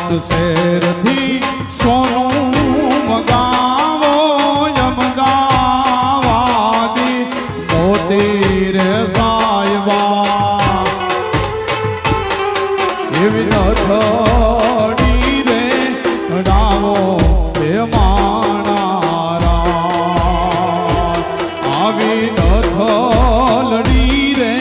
સાત શેરથી સોનું મગાવો અમદાવાદી મોતી રે સાયબા એવી નથડી રે ડાવો હે માણારા આવી નથલડી રે